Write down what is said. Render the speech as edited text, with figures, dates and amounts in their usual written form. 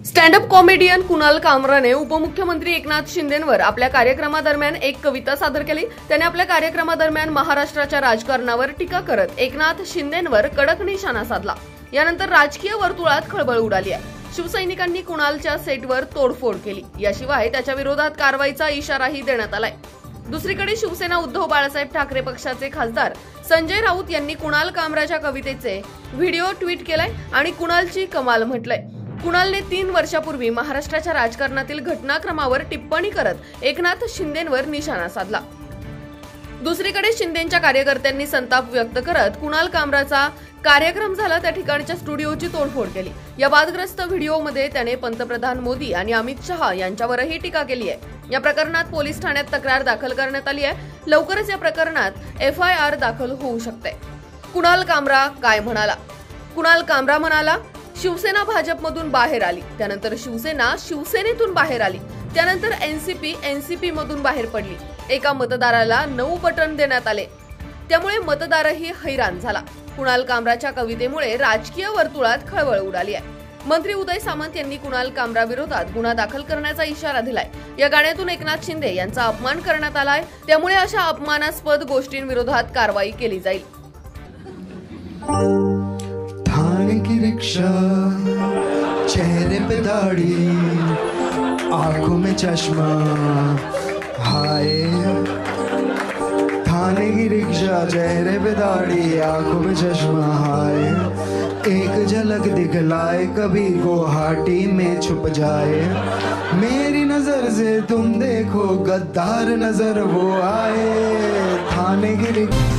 Stand up comedian Kunal कामराने उपमुख्यमंत्री एकनाथ शिंदेंवर आपल्या कार्यक्रमादरम्यान एक कविता सादर केली। त्याने आपल्या कार्यक्रमादरम्यान महाराष्ट्राच्या राजकारणावर टीका करत एकनाथ शिंदेंवर कडक निशाणा साधला। यानंतर राजकीय वर्तुळात खळबळ उडाली आहे। शिवसैनिकांनी कुणालच्या सेटवर तोडफोड केली। याशिवाय त्याच्या विरोधात कारवाईचा इशाराही देण्यात आलाय। दुसरीकडे शिवसेना उद्धव बाळासाहेब ठाकरे पक्षाचे खासदार संजय राऊत यांनी कुणाल कामराच्या कवितेचे व्हिडिओ ट्विट केलाय आणि कुणालची कमाल म्हटलंय। कुणालने 3 वर्षापूर्वी महाराष्ट्राच्या राजकारणातील घटनाक्रमावर टिप्पणी करत एकनाथ शिंदेंवर निशाणा साधला। दुसरीकडे शिंदेंच्या कार्यकर्त्यांनी संताप व्यक्त करत कुणाल कामराचा कार्यक्रम झाला त्या ठिकाणच्या स्टुडिओची तोडफोड केली। या वादग्रस्त व्हिडिओमध्ये त्याने पंतप्रधान मोदी आणि अमित शहा यांच्यावरही टीका केली आहे। या प्रकरणात पोलीस ठाण्यात तक्रार दाखल करण्यात आली आहे। लवकरच या प्रकरणात FIR दाखल होऊ शकते। कुणाल कामरा काय म्हणाला? कुणाल कामरा म्हणाला, शिवसेना भाजपमधून बाहेर आली, त्यानंतर शिवसेना शिवसेनेतून बाहेर आली, त्यानंतर NCP मधून बाहेर पडली। एका मतदाराला 9 बटन देण्यात आले, त्यामुळे मतदारही हैराण झाला। कुणाल कामराच्या कवितेमुळे राजकीय वर्तुळात खळबळ उडाली आहे। मंत्री उदय सामंत यांनी कुणाल कामरा विरोधात गुन्हा दाखल करण्याचा इशारा दिलाय। या गाण्यातून एकनाथ शिंदे यांचा अपमान करण्यात आलाय, त्यामुळे अशा अपमानास्पद गोष्टींविरोधात कारवाई केली जाईल। थाने की रिक्शा, चेहरे पे दाढ़ी, आंखों में चश्मा, हाय। थाने की रिक्शा, चेहरे पे दाढ़ी, आंखों में चश्मा, हाय। एक झलक दिखलाए कभी गुवाहाटी में छुप जाए। मेरी नजर से तुम देखो गद्दार नजर वो आए। थाने की रिक्शा